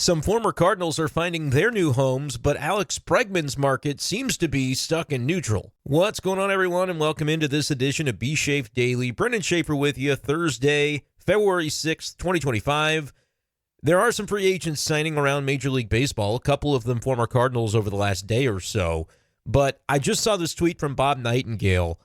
Some former Cardinals are finding their new homes, but Alex Bregman's market seems to be stuck in neutral. What's going on, everyone, and welcome into this edition of b-schaeff Daily. Brenden Schaeffer with you, Thursday, February 6th, 2025. There are some free agents signing around Major League Baseball, a couple of them former Cardinals over the last day or so. But I just saw this tweet from Bob Nightingale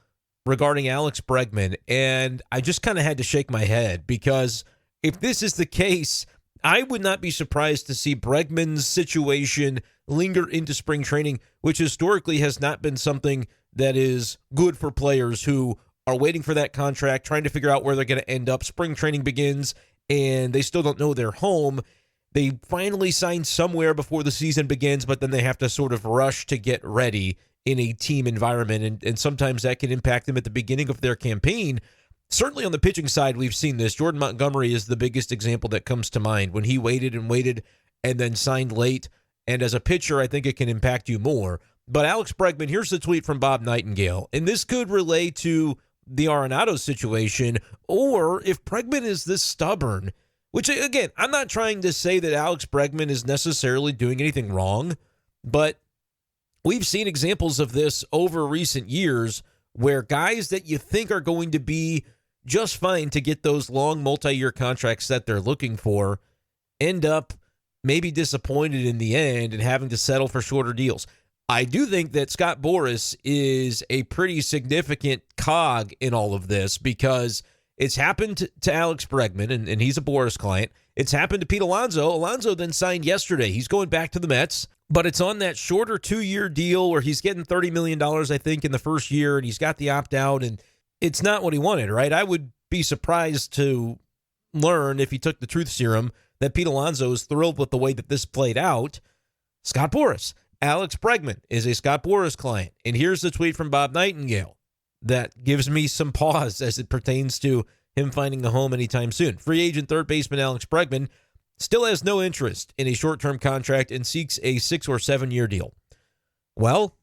regarding Alex Bregman, and I just kind of had to shake my head because if this is the case, I would not be surprised to see Bregman's situation linger into spring training, which historically has not been something that is good for players who are waiting for that contract, trying to figure out where they're going to end up. Spring training begins, and they still don't know their home. They finally sign somewhere before the season begins, but then they have to sort of rush to get ready in a team environment, and sometimes that can impact them at the beginning of their campaign. Certainly on the pitching side, we've seen this. Jordan Montgomery is the biggest example that comes to mind when he waited and then signed late. And as a pitcher, I think it can impact you more. But Alex Bregman, here's the tweet from Bob Nightingale. And this could relate to the Arenado situation, or if Bregman is this stubborn, which, again, I'm not trying to say that Alex Bregman is necessarily doing anything wrong, but we've seen examples of this over recent years where guys that you think are going to be just fine to get those long multi-year contracts that they're looking for end up maybe disappointed in the end and having to settle for shorter deals. I do think that Scott Boras is a pretty significant cog in all of this because it's happened to Alex Bregman, and he's a Boras client. It's happened to Pete Alonso. Alonso then signed yesterday. He's going back to the Mets, but it's on that shorter 2-year deal where he's getting $30 million, I think, in the first year, and he's got the opt-out, and it's not what he wanted, right? I would be surprised to learn, if he took the truth serum, that Pete Alonso is thrilled with the way that this played out. Scott Boras. Alex Bregman is a Scott Boras client, and here's the tweet from Bob Nightingale that gives me some pause as it pertains to him finding a home anytime soon. Free agent third baseman Alex Bregman still has no interest in a short-term contract and seeks a 6 or 7 year deal. Well,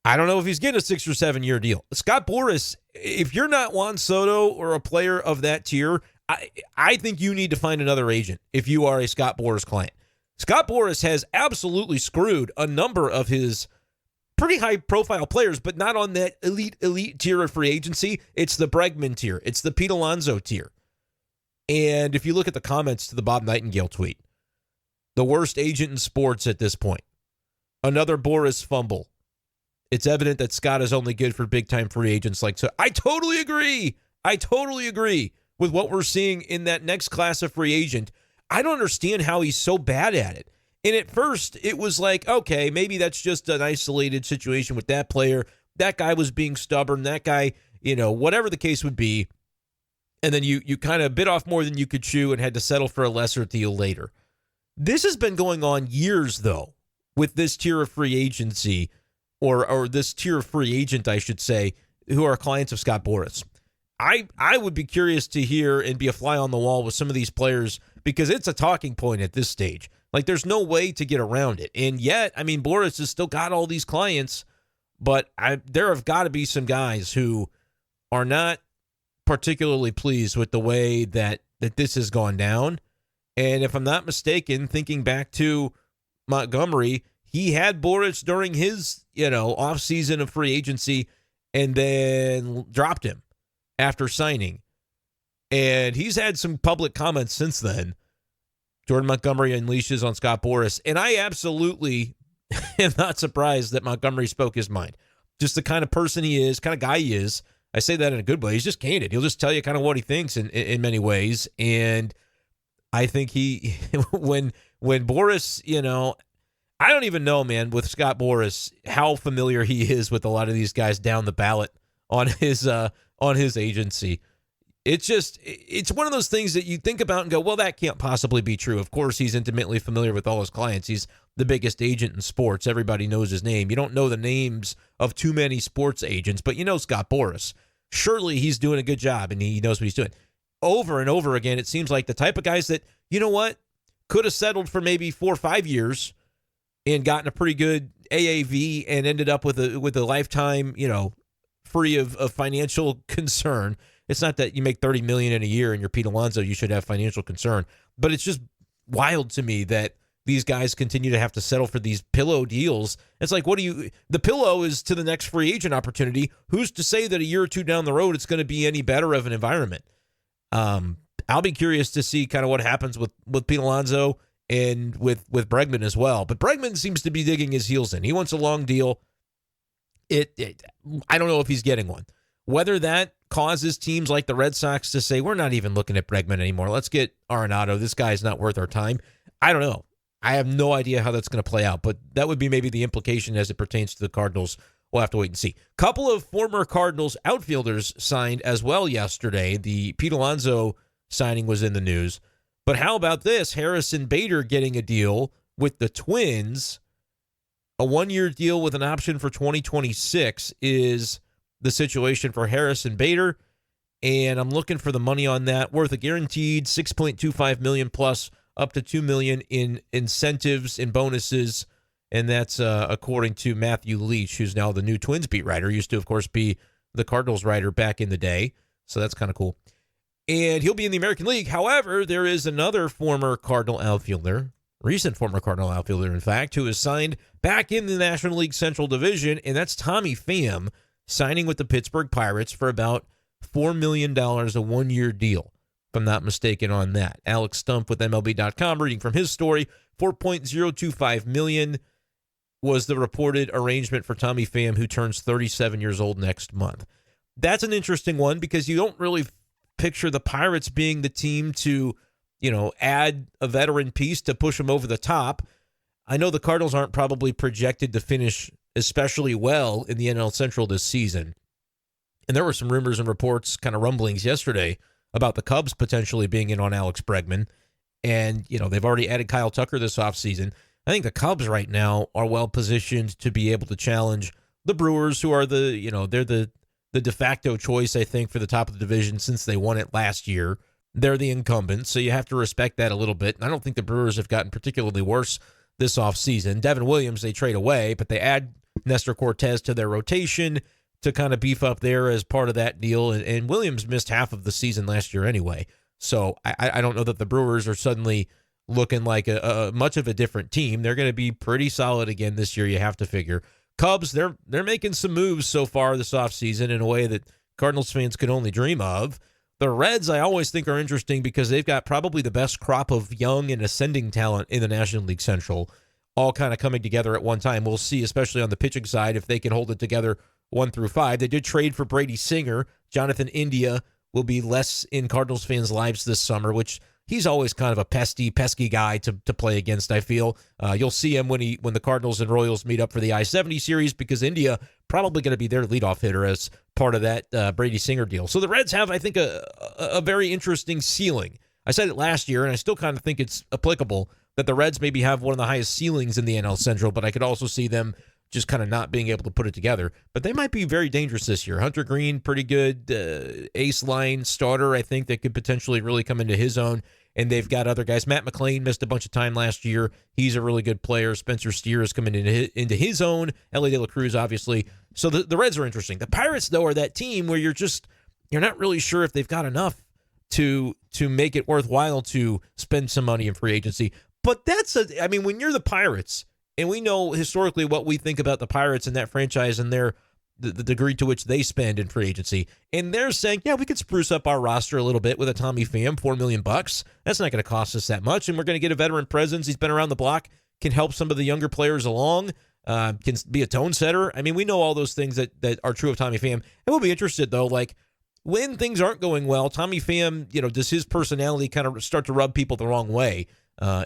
I don't know if he's getting a 6 or 7 year deal. Scott Boras, if you're not Juan Soto or a player of that tier, I think you need to find another agent if you are a Scott Boras client. Scott Boras has absolutely screwed a number of his pretty high-profile players, but not on that elite tier of free agency. It's the Bregman tier. It's the Pete Alonso tier. And if you look at the comments to the Bob Nightingale tweet, the worst agent in sports at this point. Another Boras fumble. It's evident that Scott is only good for big-time free agents like so. I totally agree. I totally agree with what we're seeing in that next class of free agent. I don't understand how he's so bad at it. And at first, it was like, okay, maybe that's just an isolated situation with that player. That guy was being stubborn. That guy, whatever the case would be. And then you kind of bit off more than you could chew and had to settle for a lesser deal later. This has been going on years, though, with this tier of free agency, or this tier of free agent, I should say, who are clients of Scott Boras. I would be curious to hear and be a fly on the wall with some of these players because it's a talking point at this stage. Like, there's no way to get around it. And yet, Boras has still got all these clients, but there have got to be some guys who are not particularly pleased with the way that this has gone down. And if I'm not mistaken, thinking back to Montgomery, he had Boras during his, offseason of free agency and then dropped him after signing. And he's had some public comments since then. Jordan Montgomery unleashes on Scott Boras. And I absolutely am not surprised that Montgomery spoke his mind. Just the kind of person he is, kind of guy he is. I say that in a good way. He's just candid. He'll just tell you kind of what he thinks in many ways. And I think when Boras, I don't even know, man, with Scott Boras, how familiar he is with a lot of these guys down the ballot on his agency. It's one of those things that you think about and go, well, that can't possibly be true. Of course, he's intimately familiar with all his clients. He's the biggest agent in sports. Everybody knows his name. You don't know the names of too many sports agents, but you know Scott Boras. Surely he's doing a good job, and he knows what he's doing. Over and over again, it seems like the type of guys that, could have settled for maybe 4 or 5 years and gotten a pretty good AAV and ended up with a lifetime, free of financial concern. It's not that you make $30 million in a year and you're Pete Alonso, you should have financial concern. But it's just wild to me that these guys continue to have to settle for these pillow deals. It's like, the pillow is to the next free agent opportunity. Who's to say that a year or two down the road it's going to be any better of an environment? I'll be curious to see kind of what happens with Pete Alonso and with Bregman as well. But Bregman seems to be digging his heels in. He wants a long deal. I don't know if he's getting one. Whether that causes teams like the Red Sox to say, we're not even looking at Bregman anymore. Let's get Arenado. This guy's not worth our time. I don't know. I have no idea how that's going to play out, but that would be maybe the implication as it pertains to the Cardinals. We'll have to wait and see. Couple of former Cardinals outfielders signed as well yesterday. The Pete Alonso signing was in the news. But how about this? Harrison Bader getting a deal with the Twins. A 1-year deal with an option for 2026 is the situation for Harrison Bader. And I'm looking for the money on that. Worth a guaranteed $6.25 million plus up to $2 million in incentives and bonuses. And that's according to Matthew Leach, who's now the new Twins beat writer. Used to, of course, be the Cardinals writer back in the day. So that's kind of cool. And he'll be in the American League. However, there is another former Cardinal outfielder, recent former Cardinal outfielder, in fact, who is signed back in the National League Central Division, and that's Tommy Pham, signing with the Pittsburgh Pirates for about $4 million, a 1-year deal, if I'm not mistaken on that. Alex Stump with MLB.com, reading from his story, $4.025 million was the reported arrangement for Tommy Pham, who turns 37 years old next month. That's an interesting one because you don't really picture the Pirates being the team to, add a veteran piece to push them over the top. I know the Cardinals aren't probably projected to finish especially well in the NL Central this season. And there were some rumors and reports, kind of rumblings yesterday about the Cubs potentially being in on Alex Bregman. And, they've already added Kyle Tucker this offseason. I think the Cubs right now are well positioned to be able to challenge the Brewers, who are they're the de facto choice, I think, for the top of the division since they won it last year. They're the incumbents, so you have to respect that a little bit. And I don't think the Brewers have gotten particularly worse this offseason. Devin Williams, they trade away, but they add Nestor Cortez to their rotation to kind of beef up there as part of that deal. And Williams missed half of the season last year anyway. So I don't know that the Brewers are suddenly looking like a much of a different team. They're going to be pretty solid again this year, you have to figure. Cubs, they're making some moves so far this offseason in a way that Cardinals fans could only dream of. The Reds, I always think, are interesting because they've got probably the best crop of young and ascending talent in the National League Central, all kind of coming together at one time. We'll see, especially on the pitching side, if they can hold it together 1 through 5. They did trade for Brady Singer. Jonathan India will be less in Cardinals fans' lives this summer, which he's always kind of a pesky guy to play against, I feel. You'll see him when the Cardinals and Royals meet up for the I-70 series because India probably going to be their leadoff hitter as part of that Brady Singer deal. So the Reds have, I think, a very interesting ceiling. I said it last year, and I still kind of think it's applicable that the Reds maybe have one of the highest ceilings in the NL Central, but I could also see them just kind of not being able to put it together. But they might be very dangerous this year. Hunter Green, pretty good ace line starter, I think, that could potentially really come into his own. And they've got other guys. Matt McClain missed a bunch of time last year. He's a really good player. Spencer Steer is coming into his own. Ellie De La Cruz, obviously. So the Reds are interesting. The Pirates, though, are that team where you're not really sure if they've got enough to make it worthwhile to spend some money in free agency. But when you're the Pirates, and we know historically what we think about the Pirates and that franchise and the degree to which they spend in free agency. And they're saying, yeah, we could spruce up our roster a little bit with a Tommy Pham, $4 million. That's not going to cost us that much. And we're going to get a veteran presence. He's been around the block, can help some of the younger players along, can be a tone setter. I mean, we know all those things that are true of Tommy Pham. And we'll be interested, though, like when things aren't going well, Tommy Pham, does his personality kind of start to rub people the wrong way?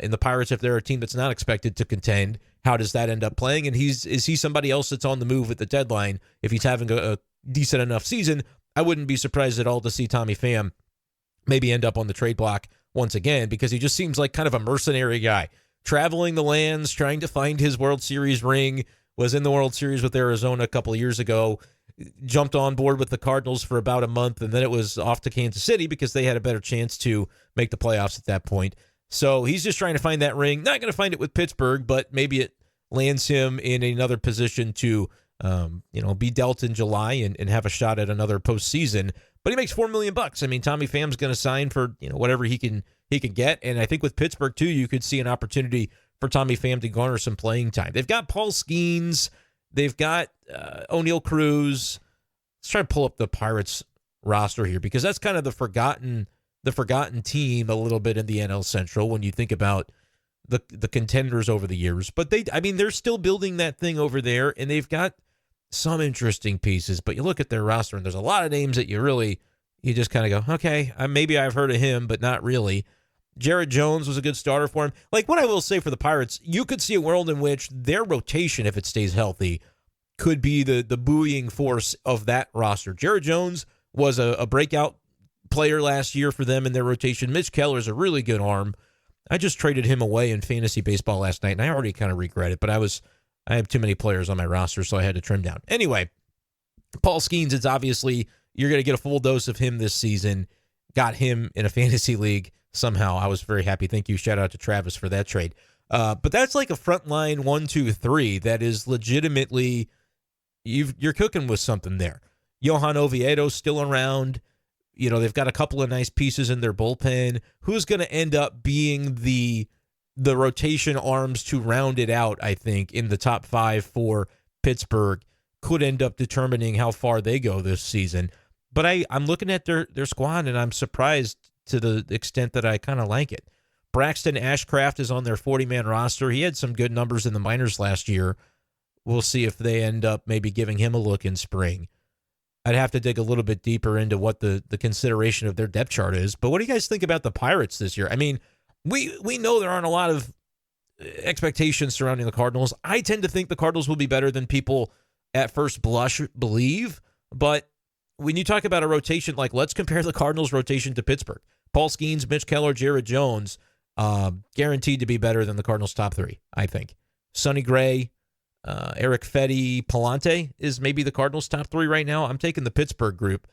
In the Pirates, if they're a team that's not expected to contend, how does that end up playing? And is he somebody else that's on the move at the deadline? If he's having a decent enough season, I wouldn't be surprised at all to see Tommy Pham maybe end up on the trade block once again, because he just seems like kind of a mercenary guy, traveling the lands, trying to find his World Series ring, was in the World Series with Arizona a couple of years ago, jumped on board with the Cardinals for about a month, and then it was off to Kansas City because they had a better chance to make the playoffs at that point. So he's just trying to find that ring. Not going to find it with Pittsburgh, but maybe it lands him in another position to, be dealt in July and have a shot at another postseason. but he makes $4 million. I mean, Tommy Pham's going to sign for whatever he can get, and I think with Pittsburgh too, you could see an opportunity for Tommy Pham to garner some playing time. They've got Paul Skeens, they've got O'Neal Cruz. Let's try to pull up the Pirates roster here because that's kind of the forgotten team a little bit in the NL Central when you think about the contenders over the years. But they're still building that thing over there, and they've got some interesting pieces. But you look at their roster, and there's a lot of names that you just kind of go, okay, maybe I've heard of him, but not really. Jared Jones was a good starter for him. Like, what I will say for the Pirates, you could see a world in which their rotation, if it stays healthy, could be the buoying force of that roster. Jared Jones was a breakout player last year for them in their rotation. Mitch Keller's a really good arm. I just traded him away in fantasy baseball last night, and I already kind of regret it, but I have too many players on my roster, so I had to trim down. Anyway, Paul Skeens, it's obviously you're going to get a full dose of him this season. Got him in a fantasy league somehow. I was very happy. Thank you. Shout out to Travis for that trade. But that's like a frontline 1, 2, 3 that is legitimately you're cooking with something there. Johan Oviedo's still around. They've got a couple of nice pieces in their bullpen. Who's going to end up being the rotation arms to round it out, I think, in the top 5 for Pittsburgh could end up determining how far they go this season. But I'm looking at their squad, and I'm surprised to the extent that I kind of like it. Braxton Ashcraft is on their 40-man roster. He had some good numbers in the minors last year. We'll see if they end up maybe giving him a look in spring. I'd have to dig a little bit deeper into what the consideration of their depth chart is. But what do you guys think about the Pirates this year? I mean, we know there aren't a lot of expectations surrounding the Cardinals. I tend to think the Cardinals will be better than people at first blush believe. But when you talk about a rotation, like let's compare the Cardinals rotation to Pittsburgh. Paul Skeens, Mitch Keller, Jared Jones, guaranteed to be better than the Cardinals' top 3, I think. Sonny Gray, Eric Fetty, Palante is maybe the Cardinals' top 3 right now. I'm taking the Pittsburgh group.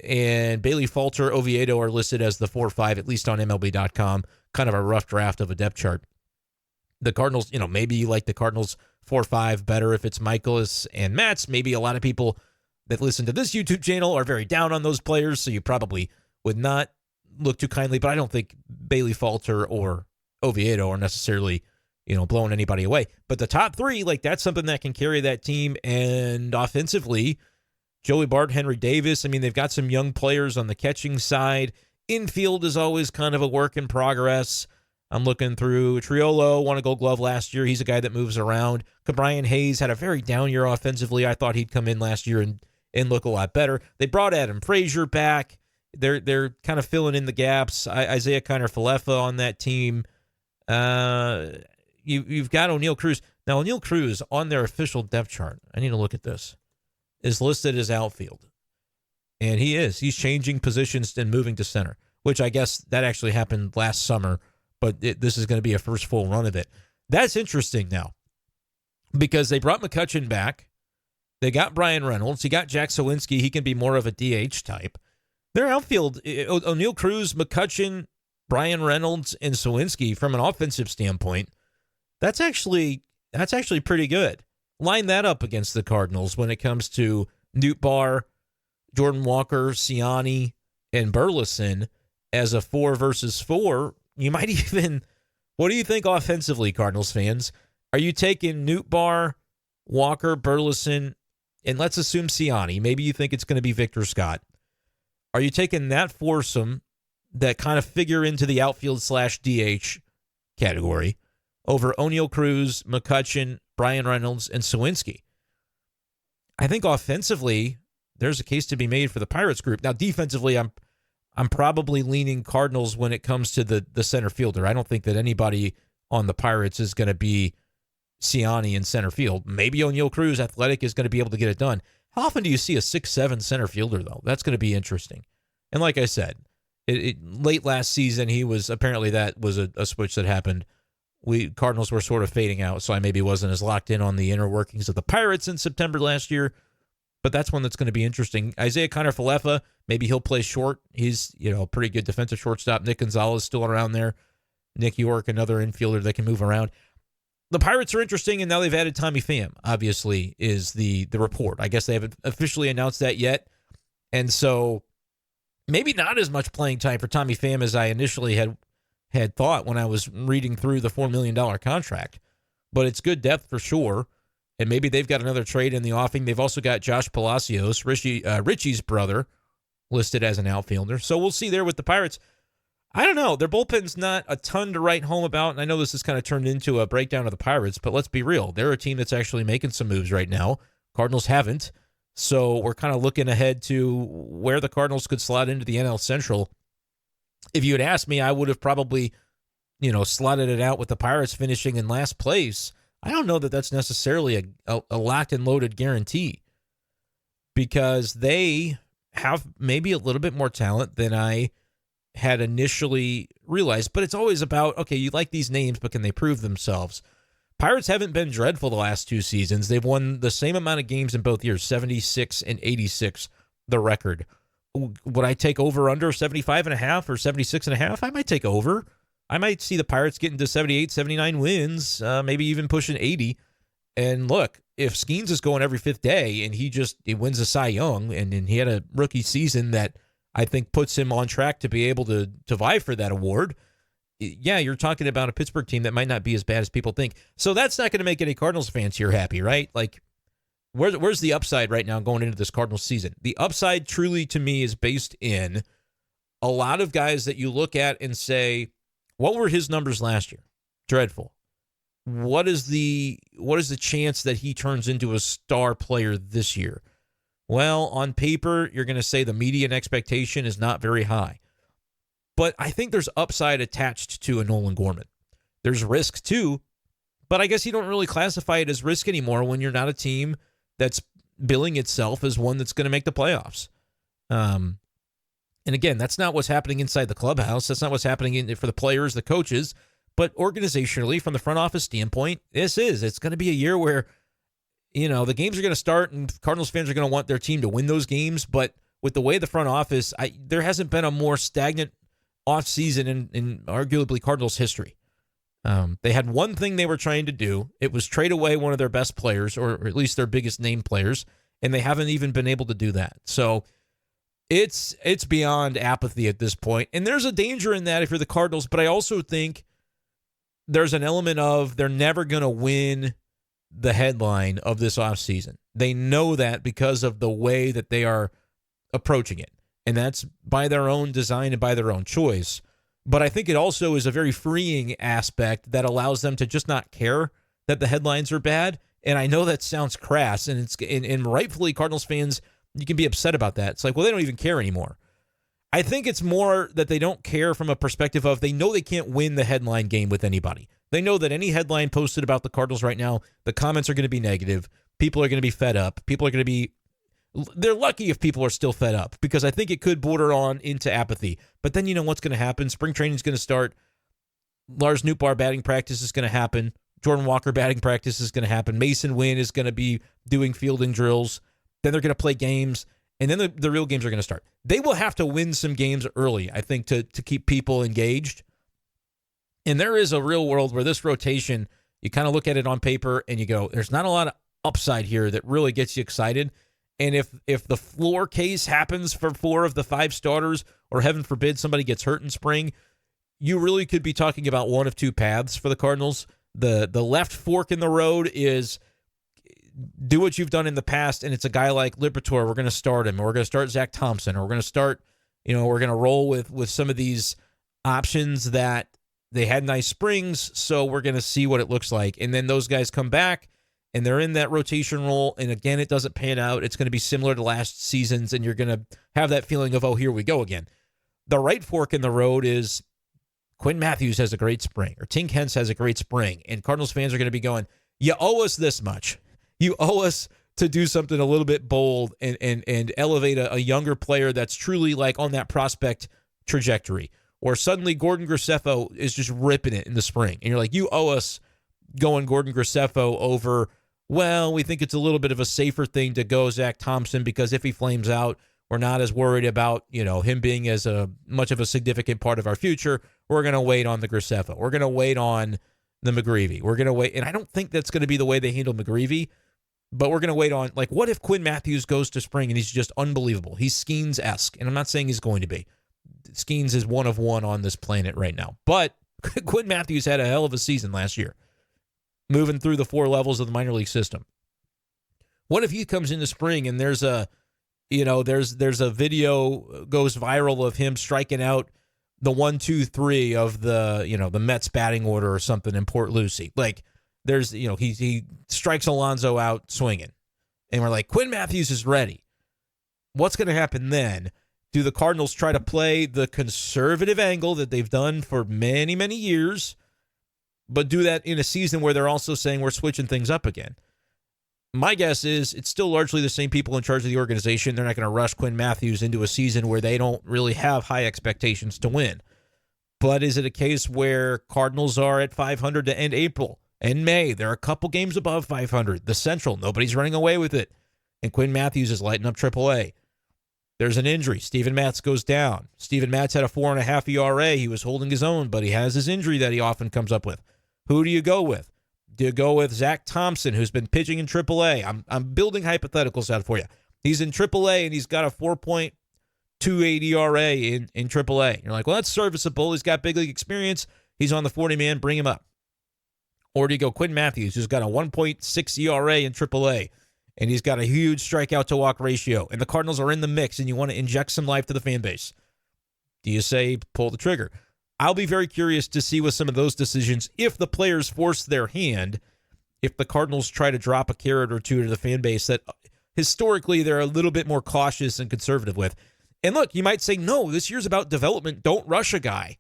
And Bailey Falter, Oviedo are listed as the 4-5, at least on MLB.com. Kind of a rough draft of a depth chart. The Cardinals, maybe you like the Cardinals 4-5 better if it's Michaelis and Matz. Maybe a lot of people that listen to this YouTube channel are very down on those players, so you probably would not look too kindly. But I don't think Bailey Falter or Oviedo are necessarily blowing anybody away. But the top 3, like that's something that can carry that team. And offensively, Joey Bart, Henry Davis, I mean, they've got some young players on the catching side. Infield is always kind of a work in progress. I'm looking through Triolo, won a Gold Glove last year. He's a guy that moves around. Cabrian Hayes had a very down year offensively. I thought he'd come in last year and look a lot better. They brought Adam Frazier back. They're kind of filling in the gaps. Isaiah Kiner-Falefa on that team. You've got O'Neal Cruz. Now, O'Neal Cruz on their official depth chart, I need to look at this, is listed as outfield. And he's changing positions and moving to center, which I guess that actually happened last summer, but this is going to be a first full run of it. That's interesting now because they brought McCutchen back. They got Brian Reynolds. He got Jack Sawinski. He can be more of a DH type. Their outfield, O'Neal Cruz, McCutchen, Brian Reynolds, and Sawinski, from an offensive standpoint, that's actually pretty good. Line that up against the Cardinals when it comes to Newt Barr, Jordan Walker, Ciani, and Burleson as a 4 versus 4. You might even, what do you think offensively, Cardinals fans? Are you taking Newt Barr, Walker, Burleson, and let's assume Ciani? Maybe you think it's going to be Victor Scott. Are you taking that foursome that kind of figure into the outfield/DH category over O'Neal Cruz, McCutchen, Brian Reynolds, and Sawinski? I think offensively, there's a case to be made for the Pirates group. Now, defensively, I'm probably leaning Cardinals when it comes to the center fielder. I don't think that anybody on the Pirates is going to be Ciani in center field. Maybe O'Neal Cruz, athletic, is going to be able to get it done. How often do you see a 6'7" center fielder, though? That's going to be interesting. And like I said, late last season, that was a switch that happened. Cardinals were sort of fading out, so I maybe wasn't as locked in on the inner workings of the Pirates in September last year. But that's one that's going to be interesting. Isaiah Kiner-Falefa, maybe he'll play short. He's a pretty good defensive shortstop. Nick Gonzalez still around there. Nick York, another infielder that can move around. The Pirates are interesting, and now they've added Tommy Pham, obviously, is the report. I guess they haven't officially announced that yet. And so maybe not as much playing time for Tommy Pham as I initially had thought when I was reading through the $4 million contract. But it's good depth for sure. And maybe they've got another trade in the offing. They've also got Josh Palacios, Richie's brother, listed as an outfielder. So we'll see there with the Pirates. I don't know. Their bullpen's not a ton to write home about, and I know this has kind of turned into a breakdown of the Pirates, but let's be real. They're a team that's actually making some moves right now. Cardinals haven't. So we're kind of looking ahead to where the Cardinals could slot into the NL Central. If you had asked me, I would have probably, slotted it out with the Pirates finishing in last place. I don't know that that's necessarily a locked and loaded guarantee, because they have maybe a little bit more talent than I had initially realized. But it's always about, okay, you like these names, but can they prove themselves? Pirates haven't been dreadful the last two seasons. They've won the same amount of games in both years, 76 and 86, the record. Would I take over under 75.5 or 76.5? I might take over. I might see the Pirates getting to 78, 79 wins, maybe even pushing 80. And look, if Skeens is going every fifth day and he wins a Cy Young, and he had a rookie season that I think puts him on track to be able to vie for that award, yeah, you're talking about a Pittsburgh team that might not be as bad as people think. So that's not going to make any Cardinals fans here happy, right? Like, where's the upside right now going into this Cardinals season? The upside truly to me is based in a lot of guys that you look at and say, what were his numbers last year? Dreadful. What is the chance that he turns into a star player this year? Well, on paper, you're going to say the median expectation is not very high. But I think there's upside attached to a Nolan Gorman. There's risk too, but I guess you don't really classify it as risk anymore when you're not a team that's billing itself as one that's going to make the playoffs. And again, that's not what's happening inside the clubhouse. That's not what's happening for the players, the coaches. But organizationally, from the front office standpoint, it's going to be a year where, the games are going to start and Cardinals fans are going to want their team to win those games. But with the way the front office, there hasn't been a more stagnant offseason in arguably Cardinals history. They had one thing they were trying to do. It was trade away one of their best players, or at least their biggest name players, and they haven't even been able to do that. So it's beyond apathy at this point. And there's a danger in that if you're the Cardinals, but I also think there's an element of they're never going to win the headline of this offseason. They know that because of the way that they are approaching it. And that's by their own design and by their own choice. But I think it also is a very freeing aspect that allows them to just not care that the headlines are bad. And I know that sounds crass, and and rightfully Cardinals fans, you can be upset about that. It's like, well, they don't even care anymore. I think it's more that they don't care from a perspective of they know they can't win the headline game with anybody. They know that any headline posted about the Cardinals right now, the comments are going to be negative. People are going to be fed up. They're lucky if people are still fed up, because I think it could border on into apathy. But then you know what's going to happen. Spring training is going to start. Lars Nootbaar batting practice is going to happen. Jordan Walker batting practice is going to happen. Mason Wynn is going to be doing fielding drills. Then they're going to play games. And then the real games are going to start. They will have to win some games early, I think, to keep people engaged. And there is a real world where this rotation, you kind of look at it on paper and you go, there's not a lot of upside here that really gets you excited. And if the floor case happens for 4 of the 5 starters, or heaven forbid somebody gets hurt in spring, you really could be talking about one of two paths for the Cardinals. The left fork in the road is do what you've done in the past, and it's a guy like Liberatore. We're going to start him, or we're going to start Zach Thompson, or we're going to start, we're going to roll with some of these options that they had nice springs, so we're going to see what it looks like. And then those guys come back, and they're in that rotation role, and again, it doesn't pan out. It's going to be similar to last season's, and you're going to have that feeling of, oh, here we go again. The right fork in the road is Quinn Matthews has a great spring, or Tink Hence has a great spring, and Cardinals fans are going to be going, you owe us this much. You owe us to do something a little bit bold and elevate a younger player that's truly like on that prospect trajectory. Or suddenly Gordon Graceffo is just ripping it in the spring, and you're like, you owe us going Gordon Graceffo over, well, we think it's a little bit of a safer thing to go Zach Thompson, because if he flames out, we're not as worried about, him being as much of a significant part of our future. We're going to wait on the Graceffo. We're going to wait on the McGreevy. We're going to wait. And I don't think that's going to be the way they handle McGreevy. But we're going to wait on, like, what if Quinn Matthews goes to spring and he's just unbelievable? He's Skeens-esque, and I'm not saying he's going to be. Skeens is one of one on this planet right now. But Quinn Matthews had a hell of a season last year, moving through the 4 levels of the minor league system. What if he comes in the spring and there's a video goes viral of him striking out the 1, 2, 3 of the Mets batting order or something in Port Lucie? Like, there's, he strikes Alonso out swinging. And we're like, Quinn Matthews is ready. What's going to happen then? Do the Cardinals try to play the conservative angle that they've done for many, many years, but do that in a season where they're also saying we're switching things up again? My guess is it's still largely the same people in charge of the organization. They're not going to rush Quinn Matthews into a season where they don't really have high expectations to win. But is it a case where Cardinals are at 500 to end April? In May, they're a couple games above 500. The Central, nobody's running away with it. And Quinn Matthews is lighting up AAA. There's an injury. Steven Matz goes down. Steven Matz had a 4.5 ERA. He was holding his own, but he has his injury that he often comes up with. Who do you go with? Do you go with Zach Thompson, who's been pitching in AAA? I'm building hypotheticals out for you. He's in AAA, and he's got a 4.28 ERA in AAA. You're like, well, that's serviceable. He's got big league experience. He's on the 40-man. Bring him up. Or do you go Quinn Matthews, who's got a 1.6 ERA in AAA, and he's got a huge strikeout-to-walk ratio, and the Cardinals are in the mix, and you want to inject some life to the fan base? Do you say pull the trigger? I'll be very curious to see with some of those decisions, if the players force their hand, if the Cardinals try to drop a carrot or two to the fan base that historically they're a little bit more cautious and conservative with. And look, you might say, no, this year's about development. Don't rush a guy.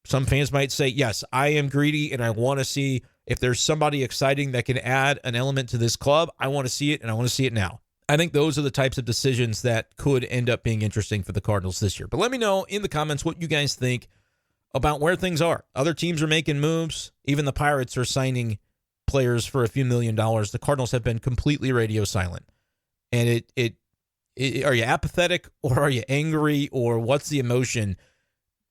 Some fans might say, yes, I am greedy, and I want to see if there's somebody exciting that can add an element to this club. I want to see it, and I want to see it now. I think those are the types of decisions that could end up being interesting for the Cardinals this year. But let me know in the comments what you guys think about where things are. Other teams are making moves. Even the Pirates are signing players for a few $1 million. The Cardinals have been completely radio silent. And are you apathetic, or are you angry, or what's the emotion?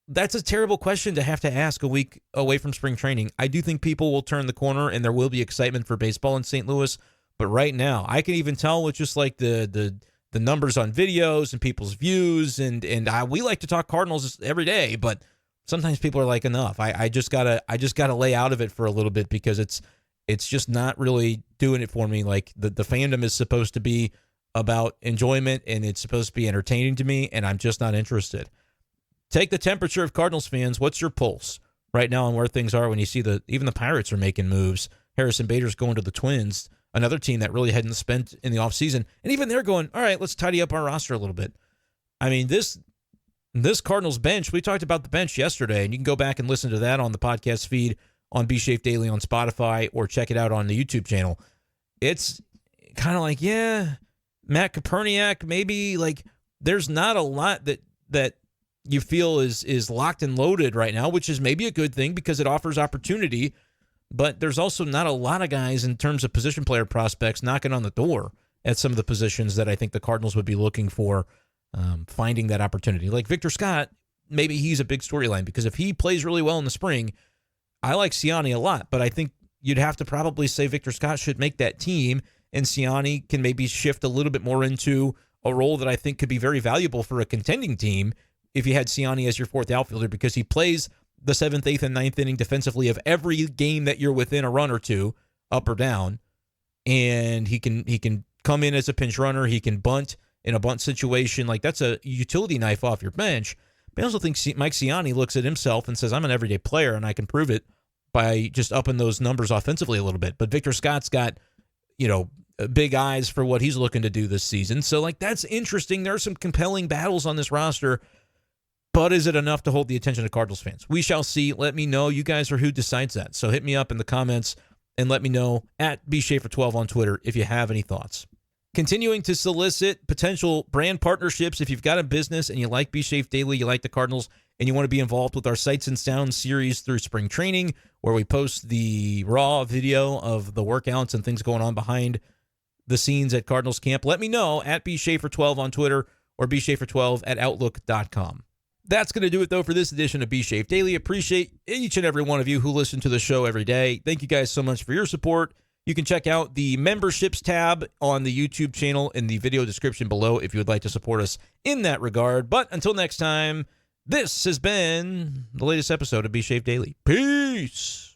That's a terrible question to have to ask a week away from spring training. I do think people will turn the corner and there will be excitement for baseball in St. Louis. But right now, I can even tell with just like the numbers on videos and people's views. And we like to talk Cardinals every day, but sometimes people are like, enough. I just gotta lay out of it for a little bit, because it's just not really doing it for me. Like the fandom is supposed to be about enjoyment, and it's supposed to be entertaining to me, and I'm just not interested. Take the temperature of Cardinals fans. What's your pulse right now on where things are when you see even the Pirates are making moves? Harrison Bader's going to the Twins, another team that really hadn't spent in the offseason. And even they're going, all right, let's tidy up our roster a little bit. I mean, this Cardinals bench, we talked about the bench yesterday, and you can go back and listen to that on the podcast feed on b-schaeff Daily on Spotify, or check it out on the YouTube channel. It's kind of like, yeah, Matt Koperniak, maybe, like, there's not a lot that you feel is locked and loaded right now, which is maybe a good thing because it offers opportunity. But there's also not a lot of guys in terms of position player prospects knocking on the door at some of the positions that I think the Cardinals would be looking for, finding that opportunity. Like Victor Scott, maybe he's a big storyline, because if he plays really well in the spring, I like Siani a lot, but I think you'd have to probably say Victor Scott should make that team, and Siani can maybe shift a little bit more into a role that I think could be very valuable for a contending team if you had Siani as your fourth outfielder, because he plays the 7th, 8th, and 9th inning defensively of every game that you're within a run or two, up or down, and he can come in as a pinch runner. He can bunt in a bunt situation. Like, that's a utility knife off your bench. But I also think Mike Siani looks at himself and says, I'm an everyday player, and I can prove it by just upping those numbers offensively a little bit. But Victor Scott's got, big eyes for what he's looking to do this season. So, like, that's interesting. There are some compelling battles on this roster. But is it enough to hold the attention of Cardinals fans? We shall see. Let me know. You guys are who decides that. So hit me up in the comments and let me know at b-schaefer12 on Twitter if you have any thoughts. Continuing to solicit potential brand partnerships. If you've got a business and you like B-Schaeff Daily, you like the Cardinals, and you want to be involved with our Sights and Sounds series through spring training, where we post the raw video of the workouts and things going on behind the scenes at Cardinals camp, let me know at b-schaefer12 on Twitter or b-schaefer12 at outlook.com. That's going to do it, though, for this edition of B-Schaeff Daily. Appreciate each and every one of you who listen to the show every day. Thank you guys so much for your support. You can check out the memberships tab on the YouTube channel in the video description below if you would like to support us in that regard. But until next time, this has been the latest episode of B-Schaeff Daily. Peace!